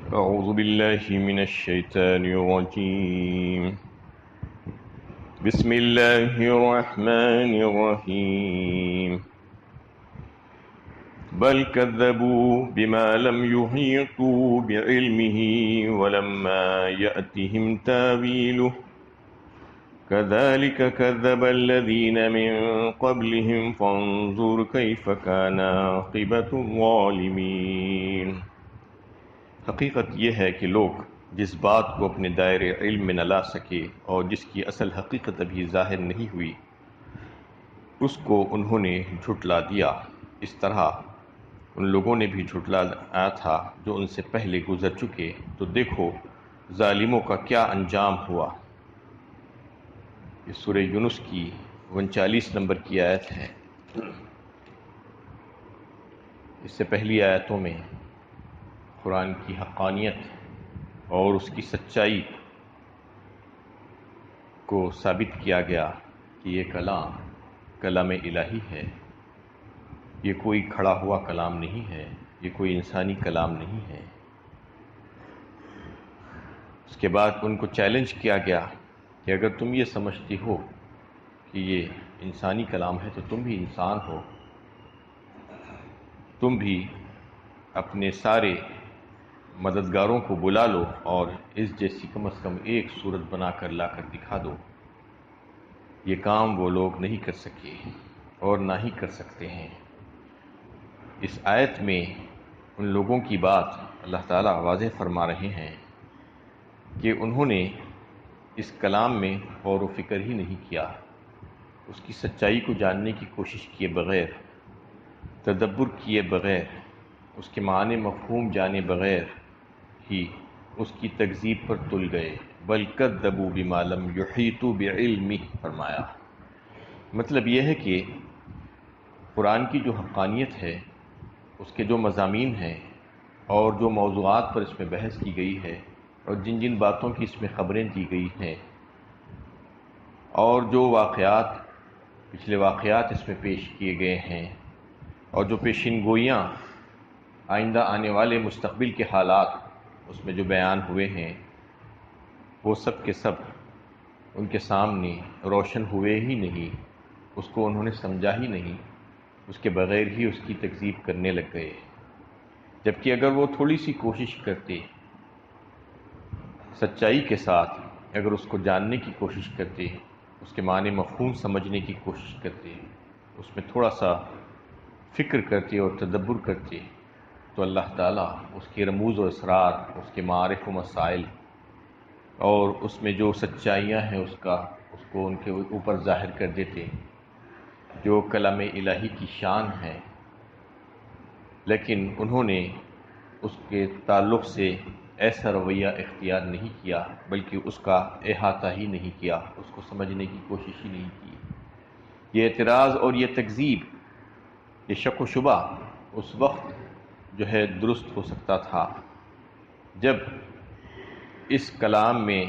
أعوذ بالله من الشيطان الرجيم. بسم الله الرحمن الرحيم. بل كذبوا بما لم يحيطوا بعلمه ولما يأتهم تاويله كذلك كذب الذين من قبلهم فانظر كيف كان عاقبة الظالمين. حقیقت یہ ہے کہ لوگ جس بات کو اپنے دائرے علم میں نہ لا سکے اور جس کی اصل حقیقت ابھی ظاہر نہیں ہوئی اس کو انہوں نے جھٹلا دیا، اس طرح ان لوگوں نے بھی جھٹلایا تھا جو ان سے پہلے گزر چکے، تو دیکھو ظالموں کا کیا انجام ہوا۔ یہ سورہ یونس کی 39 نمبر کی آیت ہے۔ اس سے پہلی آیتوں میں قرآن کی حقانیت اور اس کی سچائی کو ثابت کیا گیا کہ یہ کلام الہی ہے، یہ کوئی کھڑا ہوا کلام نہیں ہے، یہ کوئی انسانی کلام نہیں ہے۔ اس کے بعد ان کو چیلنج کیا گیا کہ اگر تم یہ سمجھتی ہو کہ یہ انسانی کلام ہے تو تم بھی انسان ہو، تم بھی اپنے سارے مددگاروں کو بلا لو اور اس جیسی کم از کم ایک صورت بنا کر لا کر دکھا دو۔ یہ کام وہ لوگ نہیں کر سکے اور نہ ہی کر سکتے ہیں۔ اس آیت میں ان لوگوں کی بات اللہ تعالیٰ واضح فرما رہے ہیں کہ انہوں نے اس کلام میں غور و فکر ہی نہیں کیا، اس کی سچائی کو جاننے کی کوشش کیے بغیر، تدبر کیے بغیر، اس کے معنی مفہوم جانے بغیر ہی اس کی تکذیب پر تل گئے۔ بل کذبوا بما لم یحیطوا بعلمہ فرمایا۔ مطلب یہ ہے کہ قرآن کی جو حقانیت ہے، اس کے جو مضامین ہیں اور جو موضوعات پر اس میں بحث کی گئی ہے اور جن جن باتوں کی اس میں خبریں دی گئی ہیں اور جو پچھلے واقعات اس میں پیش کیے گئے ہیں اور جو پیشین گوئیاں آئندہ آنے والے مستقبل کے حالات اس میں جو بیان ہوئے ہیں، وہ سب کے سب ان کے سامنے روشن ہوئے ہی نہیں، اس کو انہوں نے سمجھا ہی نہیں، اس کے بغیر ہی اس کی تکذیب کرنے لگ گئے۔ جبکہ اگر وہ تھوڑی سی کوشش کرتے، سچائی کے ساتھ اگر اس کو جاننے کی کوشش کرتے، اس کے معنی مفہوم سمجھنے کی کوشش کرتے، اس میں تھوڑا سا فکر کرتے اور تدبر کرتے، تو اللہ تعالیٰ اس کے رموز و اسرار، اس کے معارف و مسائل اور اس میں جو سچائیاں ہیں اس کو ان کے اوپر ظاہر کر دیتے، جو کلام الہی کی شان ہے۔ لیکن انہوں نے اس کے تعلق سے ایسا رویہ اختیار نہیں کیا، بلکہ اس کا احاطہ ہی نہیں کیا، اس کو سمجھنے کی کوشش ہی نہیں کی۔ یہ اعتراض اور یہ تکذیب، یہ شک و شبہ اس وقت جو ہے درست ہو سکتا تھا جب اس کلام میں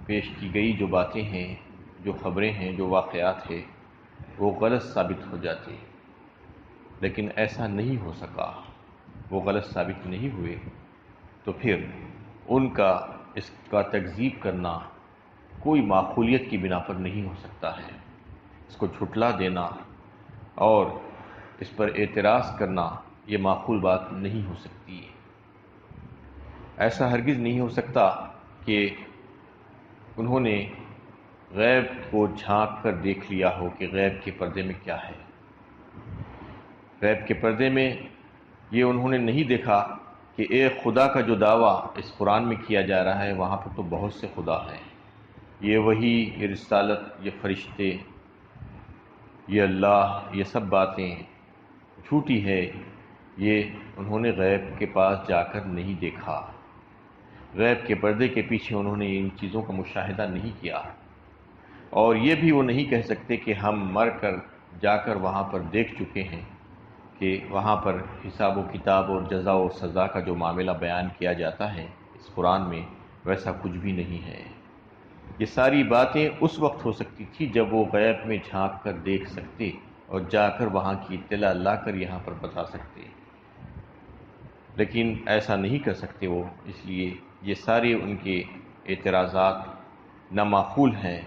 پیش کی گئی جو باتیں ہیں، جو خبریں ہیں، جو واقعات ہیں، وہ غلط ثابت ہو جاتے، لیکن ایسا نہیں ہو سکا، وہ غلط ثابت نہیں ہوئے، تو پھر ان کا اس کا تکذیب کرنا کوئی معقولیت کی بنا پر نہیں ہو سکتا ہے۔ اس کو جھٹلا دینا اور اس پر اعتراض کرنا یہ معقول بات نہیں ہو سکتی۔ ایسا ہرگز نہیں ہو سکتا کہ انہوں نے غیب کو جھانک کر دیکھ لیا ہو کہ غیب کے پردے میں کیا ہے۔ غیب کے پردے میں یہ انہوں نے نہیں دیکھا کہ ایک خدا کا جو دعویٰ اس قرآن میں کیا جا رہا ہے، وہاں پر تو بہت سے خدا ہیں، یہ وحی، یہ رسالت، یہ فرشتے، یہ اللہ، یہ سب باتیں جھوٹی ہے۔ یہ انہوں نے غیب کے پاس جا کر نہیں دیکھا، غیب کے پردے کے پیچھے انہوں نے ان چیزوں کا مشاہدہ نہیں کیا، اور یہ بھی وہ نہیں کہہ سکتے کہ ہم مر کر جا کر وہاں پر دیکھ چکے ہیں کہ وہاں پر حساب و کتاب اور جزا و سزا کا جو معاملہ بیان کیا جاتا ہے اس قرآن میں، ویسا کچھ بھی نہیں ہے۔ یہ ساری باتیں اس وقت ہو سکتی تھی جب وہ غیب میں جھانک کر دیکھ سکتے اور جا کر وہاں کی اطلاع لا کر یہاں پر بتا سکتے۔ لیکن ایسا نہیں کر سکتے وہ، اس لیے یہ سارے ان کے اعتراضات نامعقول ہیں،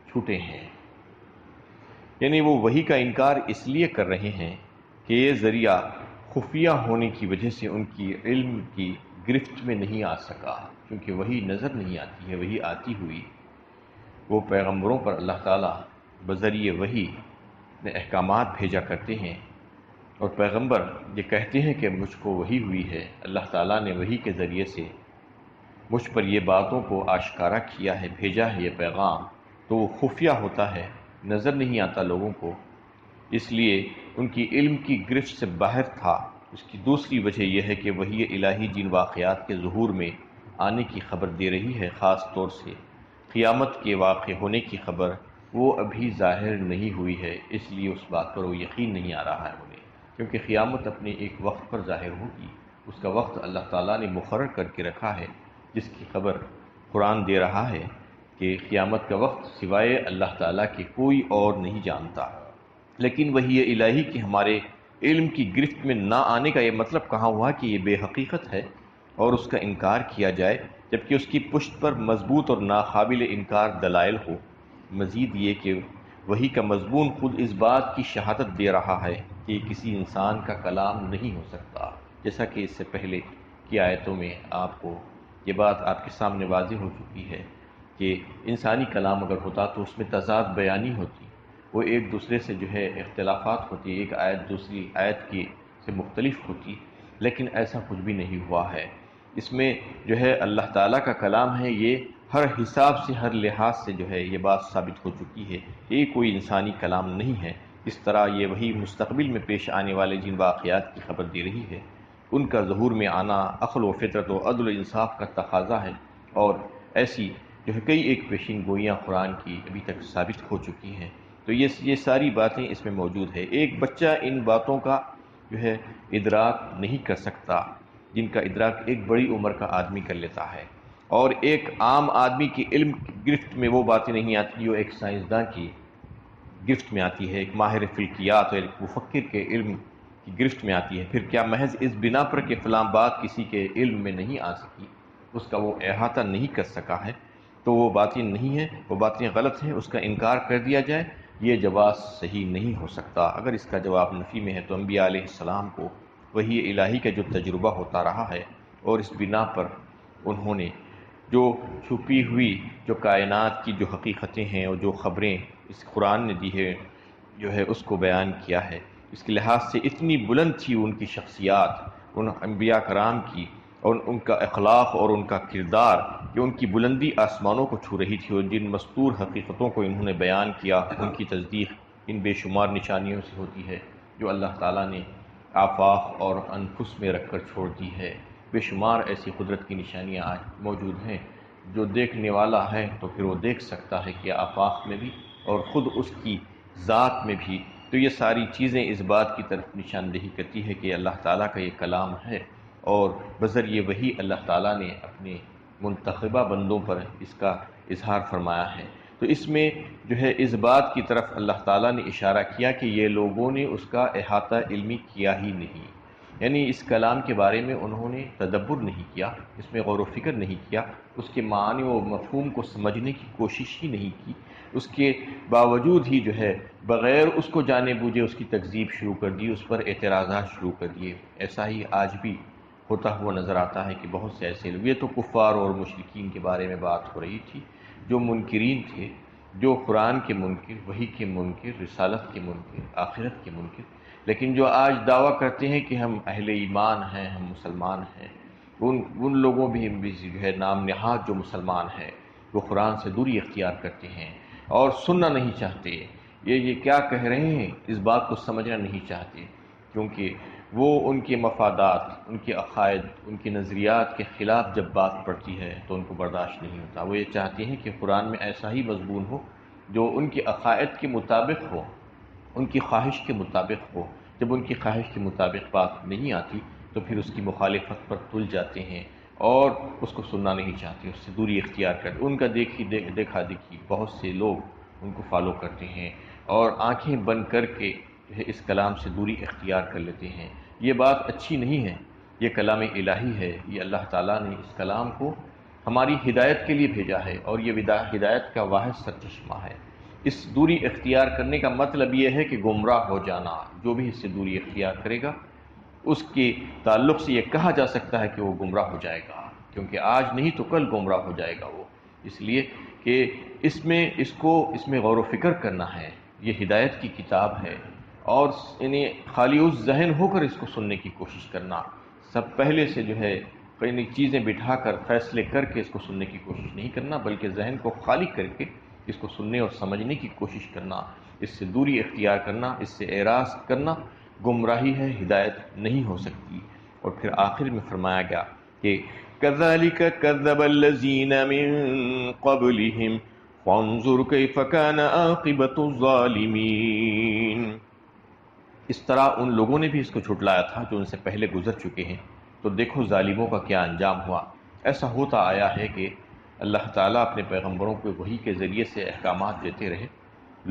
چھوٹے ہیں۔ یعنی وہ وحی کا انکار اس لیے کر رہے ہیں کہ یہ ذریعہ خفیہ ہونے کی وجہ سے ان کی علم کی گرفت میں نہیں آ سکا، کیونکہ وحی نظر نہیں آتی ہے۔ وحی آتی ہوئی وہ پیغمبروں پر اللہ تعالیٰ بذریعہ وحی نے احکامات بھیجا کرتے ہیں، اور پیغمبر یہ کہتے ہیں کہ مجھ کو وحی ہوئی ہے، اللہ تعالیٰ نے وحی کے ذریعے سے مجھ پر یہ باتوں کو آشکارا کیا ہے، بھیجا ہے یہ پیغام، تو وہ خفیہ ہوتا ہے، نظر نہیں آتا لوگوں کو، اس لیے ان کی علم کی گرفت سے باہر تھا۔ اس کی دوسری وجہ یہ ہے کہ وحی الہی جن واقعات کے ظہور میں آنے کی خبر دے رہی ہے، خاص طور سے قیامت کے واقع ہونے کی خبر، وہ ابھی ظاہر نہیں ہوئی ہے، اس لیے اس بات پر وہ یقین نہیں آ رہا ہے انہیں، کیونکہ قیامت اپنے ایک وقت پر ظاہر ہوگی، اس کا وقت اللہ تعالیٰ نے مقرر کر کے رکھا ہے، جس کی خبر قرآن دے رہا ہے کہ قیامت کا وقت سوائے اللہ تعالیٰ کے کوئی اور نہیں جانتا۔ لیکن وحی الہی کی ہمارے علم کی گرفت میں نہ آنے کا یہ مطلب کہاں ہوا کہ یہ بے حقیقت ہے اور اس کا انکار کیا جائے، جبکہ اس کی پشت پر مضبوط اور ناقابل انکار دلائل ہو۔ مزید یہ کہ وحی کا مضمون خود اس بات کی شہادت دے رہا ہے کہ یہ کسی انسان کا کلام نہیں ہو سکتا، جیسا کہ اس سے پہلے کی آیتوں میں آپ کو یہ بات آپ کے سامنے واضح ہو چکی ہے کہ انسانی کلام اگر ہوتا تو اس میں تضاد بیانی ہوتی، وہ ایک دوسرے سے جو ہے اختلافات ہوتی، ایک آیت دوسری آیت کی سے مختلف ہوتی، لیکن ایسا کچھ بھی نہیں ہوا ہے۔ اس میں جو ہے اللہ تعالیٰ کا کلام ہے، یہ ہر حساب سے، ہر لحاظ سے جو ہے یہ بات ثابت ہو چکی ہے، یہ کوئی انسانی کلام نہیں ہے۔ اس طرح یہ وہی مستقبل میں پیش آنے والے جن واقعات کی خبر دے رہی ہے، ان کا ظہور میں آنا عقل و فطرت و عدل و انصاف کا تقاضا ہے، اور ایسی جو ہے کئی ایک پیشین گوئیاں قرآن کی ابھی تک ثابت ہو چکی ہیں، تو یہ ساری باتیں اس میں موجود ہے۔ ایک بچہ ان باتوں کا جو ہے ادراک نہیں کر سکتا، جن کا ادراک ایک بڑی عمر کا آدمی کر لیتا ہے، اور ایک عام آدمی کی علم کی گرفت میں وہ باتیں نہیں آتی جو ایک سائنسداں کی گرفت میں آتی ہے، ایک ماہر فلکیات اور ایک مفکر کے علم کی گرفت میں آتی ہے۔ پھر کیا محض اس بنا پر کہ فلاں بات کسی کے علم میں نہیں آ سکی، اس کا وہ احاطہ نہیں کر سکا ہے، تو وہ باتیں نہیں ہیں، وہ باتیں غلط ہیں، اس کا انکار کر دیا جائے، یہ جواز صحیح نہیں ہو سکتا۔ اگر اس کا جواب نفی میں ہے تو انبیاء علیہ السلام کو وحی الہی کا جو تجربہ ہوتا رہا ہے، اور اس بنا پر انہوں نے جو چھپی ہوئی جو کائنات کی جو حقیقتیں ہیں اور جو خبریں اس قرآن نے دی ہے جو ہے اس کو بیان کیا ہے، اس کے لحاظ سے اتنی بلند تھی ان کی شخصیات، ان انبیاء کرام کی، اور ان کا اخلاق اور ان کا کردار کہ ان کی بلندی آسمانوں کو چھو رہی تھی، اور جن مستور حقیقتوں کو انہوں نے بیان کیا ان کی تصدیق ان بے شمار نشانیوں سے ہوتی ہے جو اللہ تعالیٰ نے آفاق اور انفس میں رکھ کر چھوڑ دی ہے۔ بے شمار ایسی قدرت کی نشانیاں آج موجود ہیں، جو دیکھنے والا ہے تو پھر وہ دیکھ سکتا ہے کہ آفاق میں بھی اور خود اس کی ذات میں بھی۔ تو یہ ساری چیزیں اس بات کی طرف نشاندہی کرتی ہے کہ اللہ تعالیٰ کا یہ کلام ہے، اور بذریعہ وحی اللہ تعالیٰ نے اپنے منتخبہ بندوں پر اس کا اظہار فرمایا ہے۔ تو اس میں جو ہے اس بات کی طرف اللہ تعالیٰ نے اشارہ کیا کہ یہ لوگوں نے اس کا احاطہ علمی کیا ہی نہیں، یعنی اس کلام کے بارے میں انہوں نے تدبر نہیں کیا، اس میں غور و فکر نہیں کیا، اس کے معنی و مفہوم کو سمجھنے کی کوشش ہی نہیں کی، اس کے باوجود ہی جو ہے بغیر اس کو جانے بوجھے اس کی تکذیب شروع کر دی، اس پر اعتراضات شروع کر دیے۔ ایسا ہی آج بھی ہوتا ہوا نظر آتا ہے کہ بہت سے ایسے لوگ، یہ تو کفار اور مشرکین کے بارے میں بات ہو رہی تھی، جو منکرین تھے، جو قرآن کے منکر، وحی کے منکر، رسالت کے منکر، آخرت کے منکر، لیکن جو آج دعویٰ کرتے ہیں کہ ہم اہل ایمان ہیں، ہم مسلمان ہیں، ان لوگوں بھی جو ہے نام نہاد جو مسلمان ہیں، وہ قرآن سے دوری اختیار کرتے ہیں اور سننا نہیں چاہتے، یہ کیا کہہ رہے ہیں اس بات کو سمجھنا نہیں چاہتے، کیونکہ وہ ان کے مفادات، ان کے عقائد، ان کے نظریات کے خلاف جب بات پڑتی ہے تو ان کو برداشت نہیں ہوتا۔ وہ یہ چاہتے ہیں کہ قرآن میں ایسا ہی مضمون ہو جو ان کے عقائد کے مطابق ہو، ان کی خواہش کے مطابق ہو۔ جب ان کی خواہش کے مطابق بات نہیں آتی تو پھر اس کی مخالفت پر تل جاتے ہیں اور اس کو سننا نہیں چاہتے، اس سے دوری اختیار کرتے۔ ان کا دیکھا دیکھی بہت سے لوگ ان کو فالو کرتے ہیں اور آنکھیں بند کر کے جو ہے اس کلام سے دوری اختیار کر لیتے ہیں۔ یہ بات اچھی نہیں ہے، یہ کلام الہی ہے، یہ اللہ تعالیٰ نے اس کلام کو ہماری ہدایت کے لیے بھیجا ہے، اور یہ ہدایت کا واحد سرچشمہ ہے۔ اس دوری اختیار کرنے کا مطلب یہ ہے کہ گمراہ ہو جانا، جو بھی اس سے دوری اختیار کرے گا اس کے تعلق سے یہ کہا جا سکتا ہے کہ وہ گمراہ ہو جائے گا، کیونکہ آج نہیں تو کل گمراہ ہو جائے گا وہ، اس لیے کہ اس میں غور و فکر کرنا ہے۔ یہ ہدایت کی کتاب ہے، اور انہیں خالی اس ذہن ہو کر اس کو سننے کی کوشش کرنا، سب پہلے سے جو ہے کئی چیزیں بٹھا کر فیصلے کر کے اس کو سننے کی کوشش نہیں کرنا، بلکہ ذہن کو خالی کر کے اس کو سننے اور سمجھنے کی کوشش کرنا، اس سے دوری اختیار کرنا، اس سے اعراض کرنا گمراہی ہے، ہدایت نہیں ہو سکتی۔ اور پھر آخر میں فرمایا گیا کہ كَذَلِكَ كَذَّبَ الَّذِينَ مِن قَبْلِهِمْ فَانظُرْ كَيْفَ كَانَ عَاقِبَةُ الظَّالِمِينَ۔ اس طرح ان لوگوں نے بھی اس کو جھٹلایا تھا جو ان سے پہلے گزر چکے ہیں، تو دیکھو ظالموں کا کیا انجام ہوا۔ ایسا ہوتا آیا ہے کہ اللہ تعالیٰ اپنے پیغمبروں کو وحی کے ذریعے سے احکامات دیتے رہے،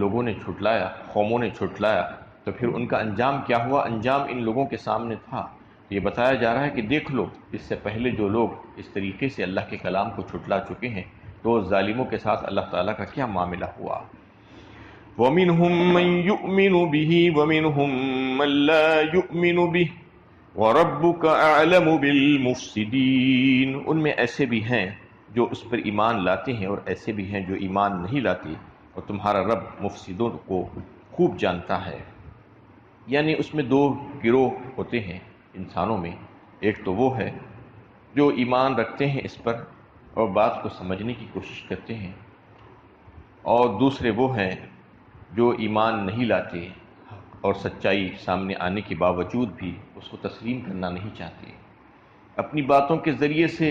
لوگوں نے جھٹلایا، قوموں نے جھٹلایا، تو پھر ان کا انجام کیا ہوا؟ انجام ان لوگوں کے سامنے تھا۔ یہ بتایا جا رہا ہے کہ دیکھ لو، اس سے پہلے جو لوگ اس طریقے سے اللہ کے کلام کو جھٹلا چکے ہیں، تو ظالموں کے ساتھ اللہ تعالیٰ کا کیا معاملہ ہوا۔ وَمِنْهُمْ مَنْ يُؤْمِنُ بِهِ وَمِنْهُمْ مَنْ لَا يُؤْمِنُ بِهِ وَرَبُّكَ أَعْلَمُ بِالْمُفْسِدِينَ۔ ان میں ایسے بھی ہیں جو اس پر ایمان لاتے ہیں، اور ایسے بھی ہیں جو ایمان نہیں لاتے، اور تمہارا رب مفسدوں کو خوب جانتا ہے۔ یعنی اس میں دو گروہ ہوتے ہیں انسانوں میں، ایک تو وہ ہے جو ایمان رکھتے ہیں اس پر اور بات کو سمجھنے کی کوشش کرتے ہیں، اور دوسرے وہ ہیں جو ایمان نہیں لاتے اور سچائی سامنے آنے کے باوجود بھی اس کو تسلیم کرنا نہیں چاہتے۔ اپنی باتوں کے ذریعے سے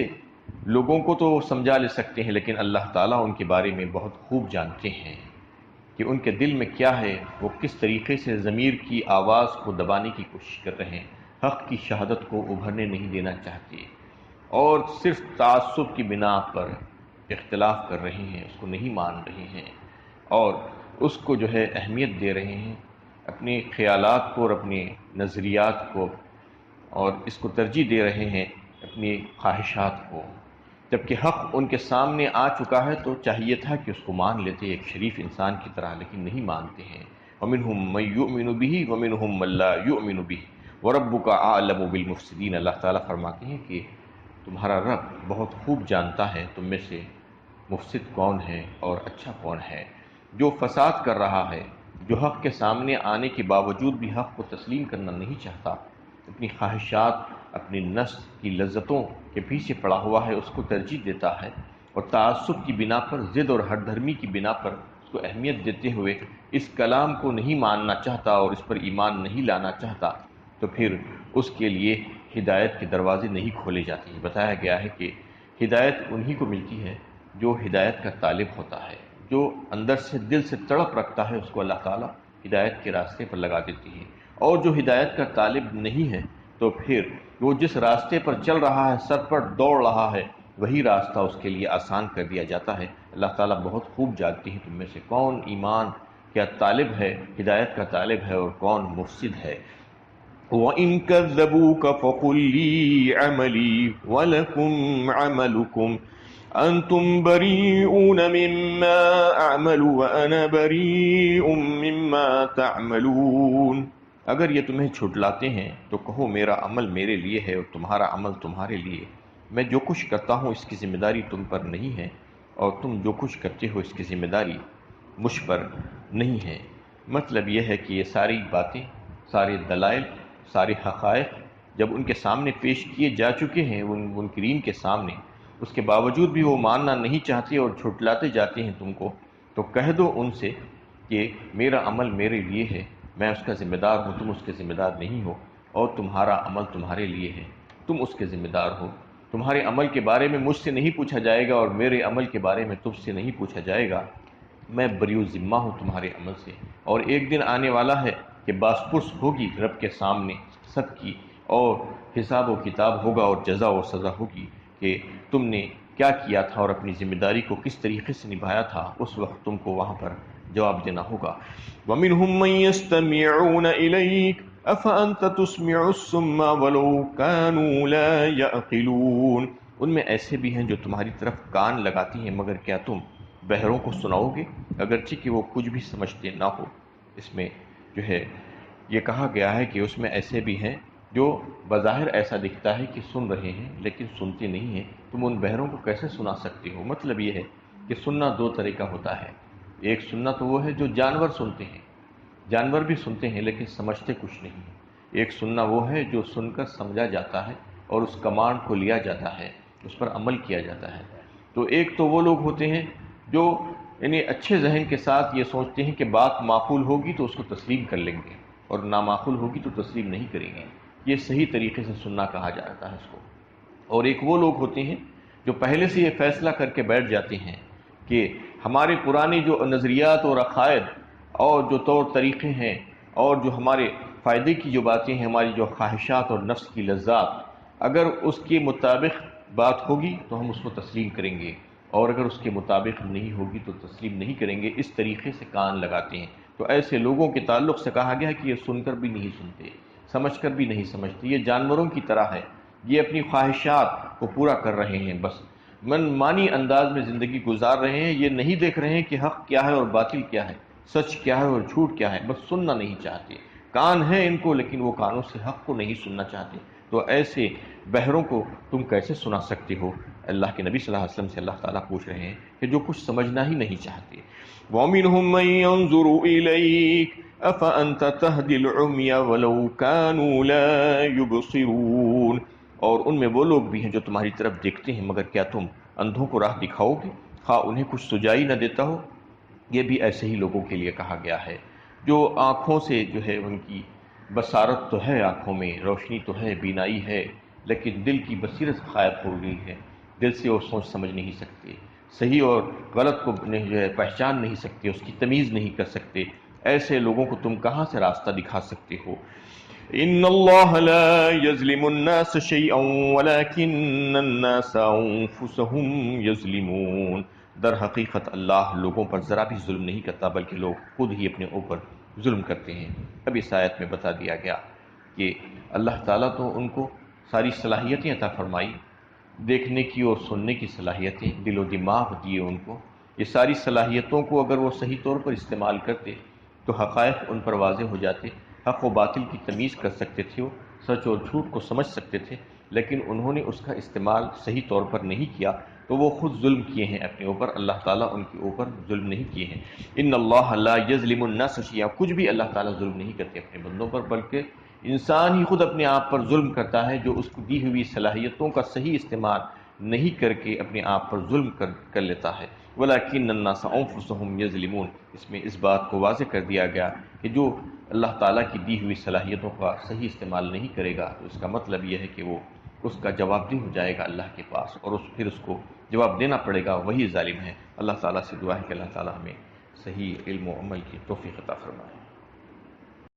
لوگوں کو تو سمجھا لے سکتے ہیں، لیکن اللہ تعالیٰ ان کے بارے میں بہت خوب جانتے ہیں کہ ان کے دل میں کیا ہے، وہ کس طریقے سے ضمیر کی آواز کو دبانے کی کوشش کر رہے ہیں، حق کی شہادت کو ابھرنے نہیں دینا چاہتے، اور صرف تعصب کی بنا پر اختلاف کر رہے ہیں، اس کو نہیں مان رہے ہیں، اور اس کو جو ہے اہمیت دے رہے ہیں، اپنے خیالات کو اور اپنے نظریات کو، اور اس کو ترجیح دے رہے ہیں اپنی خواہشات کو، جبکہ حق ان کے سامنے آ چکا ہے تو چاہیے تھا کہ اس کو مان لیتے ایک شریف انسان کی طرح، لیکن نہیں مانتے ہیں۔ وَمِنْهُمْ مَنْ يُؤْمِنُ بِهِ وَمِنْهُمْ مَنْ لَا يُؤْمِنُ بِهِ وَرَبُّكَ أَعْلَمُ بِالْمُفْسِدِينَ۔ اللہ تعالیٰ فرماتے ہیں کہ تمہارا رب بہت خوب جانتا ہے تم میں سے مفسد کون ہے اور اچھا کون ہے، جو فساد کر رہا ہے، جو حق کے سامنے آنے کے باوجود بھی حق کو تسلیم کرنا نہیں چاہتا، اپنی خواہشات، اپنی نفس کی لذتوں کے پیچھے پڑا ہوا ہے، اس کو ترجیح دیتا ہے، اور تعصب کی بنا پر، ضد اور ہٹ دھرمی کی بنا پر اس کو اہمیت دیتے ہوئے اس کلام کو نہیں ماننا چاہتا اور اس پر ایمان نہیں لانا چاہتا، تو پھر اس کے لیے ہدایت کے دروازے نہیں کھولے جاتے ہیں۔ بتایا گیا ہے کہ ہدایت انہی کو ملتی ہے جو ہدایت کا طالب ہوتا ہے، جو اندر سے دل سے تڑپ رکھتا ہے، اس کو اللہ تعالیٰ ہدایت کے راستے پر لگا دیتی ہے، اور جو ہدایت کا طالب نہیں ہے تو پھر وہ جس راستے پر چل رہا ہے، سر پر دوڑ رہا ہے، وہی راستہ اس کے لیے آسان کر دیا جاتا ہے۔ اللہ تعالیٰ بہت خوب جانتی ہے تم میں سے کون ایمان کا طالب ہے، ہدایت کا طالب ہے، اور کون مفسد ہے۔ وَإِن كَذَّبُوكَ فَقُل لِّي عَمَلِي وَلَكُمْ عَمَلُكُمْ أَنتُمْ بَرِيئُونَ مِمَّا أَعْمَلُ وَأَنَا بَرِيءٌ مِّمَّا تَعْمَلُونَ۔ اگر یہ تمہیں جھٹلاتے ہیں تو کہو میرا عمل میرے لیے ہے اور تمہارا عمل تمہارے لیے، میں جو کچھ کرتا ہوں اس کی ذمہ داری تم پر نہیں ہے، اور تم جو کچھ کرتے ہو اس کی ذمہ داری مجھ پر نہیں ہے۔ مطلب یہ ہے کہ یہ ساری باتیں، سارے دلائل، سارے حقائق جب ان کے سامنے پیش کیے جا چکے ہیں، ان منکرین کے سامنے، اس کے باوجود بھی وہ ماننا نہیں چاہتے اور جھٹلاتے جاتے ہیں تم کو، تو کہہ دو ان سے کہ میرا عمل میرے لیے ہے، میں اس کا ذمہ دار ہوں، تم اس کے ذمہ دار نہیں ہو، اور تمہارا عمل تمہارے لیے ہے، تم اس کے ذمہ دار ہو۔ تمہارے عمل کے بارے میں مجھ سے نہیں پوچھا جائے گا، اور میرے عمل کے بارے میں تم سے نہیں پوچھا جائے گا، میں بریء ذمہ ہوں تمہارے عمل سے۔ اور ایک دن آنے والا ہے کہ باس پرس ہوگی رب کے سامنے سب کی، اور حساب و کتاب ہوگا اور جزا و سزا ہوگی کہ تم نے کیا کیا تھا اور اپنی ذمہ داری کو کس طریقے سے نبھایا تھا، اس وقت تم کو وہاں پر جواب دینا ہوگا۔ وَمِنْهُمْ مَنْ يَسْتَمِعُونَ إِلَيْكَ افانت تسمع الصم ولو كانوا لا يعقلون، ان میں ایسے بھی ہیں جو تمہاری طرف کان لگاتی ہیں مگر کیا تم بہروں کو سناؤ گے اگرچہ کہ وہ کچھ بھی سمجھتے نہ ہو۔ اس میں جو ہے یہ کہا گیا ہے کہ اس میں ایسے بھی ہیں جو بظاہر ایسا دکھتا ہے کہ سن رہے ہیں لیکن سنتے نہیں ہیں، تم ان بہروں کو کیسے سنا سکتے ہو؟ مطلب یہ ہے کہ سننا دو طرح کا ہوتا ہے، ایک سننا تو وہ ہے جو جانور سنتے ہیں، جانور بھی سنتے ہیں لیکن سمجھتے کچھ نہیں ہیں، ایک سننا وہ ہے جو سن کر سمجھا جاتا ہے اور اس کمانڈ کو لیا جاتا ہے، اس پر عمل کیا جاتا ہے۔ تو ایک تو وہ لوگ ہوتے ہیں جو یعنی اچھے ذہن کے ساتھ یہ سوچتے ہیں کہ بات معقول ہوگی تو اس کو تسلیم کر لیں گے اور نامعقول ہوگی تو تسلیم نہیں کریں گے، یہ صحیح طریقے سے سننا کہا جاتا ہے اس کو۔ اور ایک وہ لوگ ہوتے ہیں جو پہلے سے یہ فیصلہ کر کے بیٹھ جاتے ہیں کہ ہمارے پرانے جو نظریات اور عقائد اور جو طور طریقے ہیں اور جو ہمارے فائدے کی جو باتیں ہیں، ہماری جو خواہشات اور نفس کی لذات، اگر اس کے مطابق بات ہوگی تو ہم اس کو تسلیم کریں گے اور اگر اس کے مطابق نہیں ہوگی تو تسلیم نہیں کریں گے، اس طریقے سے کان لگاتے ہیں۔ تو ایسے لوگوں کے تعلق سے کہا گیا ہے کہ یہ سن کر بھی نہیں سنتے، سمجھ کر بھی نہیں سمجھتے، یہ جانوروں کی طرح ہے، یہ اپنی خواہشات کو پورا کر رہے ہیں، بس من مانی انداز میں زندگی گزار رہے ہیں، یہ نہیں دیکھ رہے ہیں کہ حق کیا ہے اور باطل کیا ہے، سچ کیا ہے اور جھوٹ کیا ہے، بس سننا نہیں چاہتے، کان ہیں ان کو لیکن وہ کانوں سے حق کو نہیں سننا چاہتے۔ تو ایسے بہروں کو تم کیسے سنا سکتے ہو؟ اللہ کے نبی صلی اللہ علیہ وسلم سے اللہ تعالیٰ پوچھ رہے ہیں کہ جو کچھ سمجھنا ہی نہیں چاہتے۔ وَمِنْهُمْ مَنْ يَنْظُرُ إِلَيْكَ أَفَأَنْتَ تَهْدِي الْعُمْيَ وَلَوْ كَانُوا لَا يُبْصِرُونَ، اور ان میں وہ لوگ بھی ہیں جو تمہاری طرف دیکھتے ہیں مگر کیا تم اندھوں کو راہ دکھاؤ گے خواہ انہیں کچھ سجائی نہ دیتا ہو؟ یہ بھی ایسے ہی لوگوں کے لیے کہا گیا ہے جو آنکھوں سے جو ہے ان کی بصارت تو ہے، آنکھوں میں روشنی تو ہے، بینائی ہے، لیکن دل کی بصیرت غائب ہو گئی ہے، دل سے وہ سوچ سمجھ نہیں سکتے، صحیح اور غلط کو جو ہے پہچان نہیں سکتے، اس کی تمیز نہیں کر سکتے، ایسے لوگوں کو تم کہاں سے راستہ دکھا سکتے ہو؟ ان اللہ لا یظلم الناس شیئا ولکن الناس انفسهم یظلمون، در حقیقت اللہ لوگوں پر ذرا بھی ظلم نہیں کرتا بلکہ لوگ خود ہی اپنے اوپر ظلم کرتے ہیں۔ اب اس آیت میں بتا دیا گیا کہ اللہ تعالیٰ تو ان کو ساری صلاحیتیں عطا فرمائی، دیکھنے کی اور سننے کی صلاحیتیں، دل و دماغ دیے ان کو، یہ ساری صلاحیتوں کو اگر وہ صحیح طور پر استعمال کرتے تو حقائق ان پر واضح ہو جاتے، حق و باطل کی تمیز کر سکتے تھے، وہ سچ اور جھوٹ کو سمجھ سکتے تھے، لیکن انہوں نے اس کا استعمال صحیح طور پر نہیں کیا تو وہ خود ظلم کیے ہیں اپنے اوپر، اللہ تعالیٰ ان کے اوپر ظلم نہیں کیے ہیں۔ ان اللہ لا یظلم الناس شیئا، کچھ بھی اللہ تعالیٰ ظلم نہیں کرتے اپنے بندوں پر، بلکہ انسان ہی خود اپنے آپ پر ظلم کرتا ہے جو اس کو دی ہوئی صلاحیتوں کا صحیح استعمال نہیں کر کے اپنے آپ پر ظلم کر لیتا ہے۔ وَلَكِنَّ النَّاسَ أَنفُسَهُمْ يَظْلِمُونَ، اس میں اس بات کو واضح کر دیا گیا کہ جو اللہ تعالیٰ کی دی ہوئی صلاحیتوں کا صحیح استعمال نہیں کرے گا تو اس کا مطلب یہ ہے کہ وہ اس کا جواب دہ ہو جائے گا اللہ کے پاس، اور پھر اس کو جواب دینا پڑے گا، وہی ظالم ہے۔ اللہ تعالیٰ سے دعا ہے کہ اللہ تعالیٰ ہمیں صحیح علم و عمل کی توفیق عطا فرمائے۔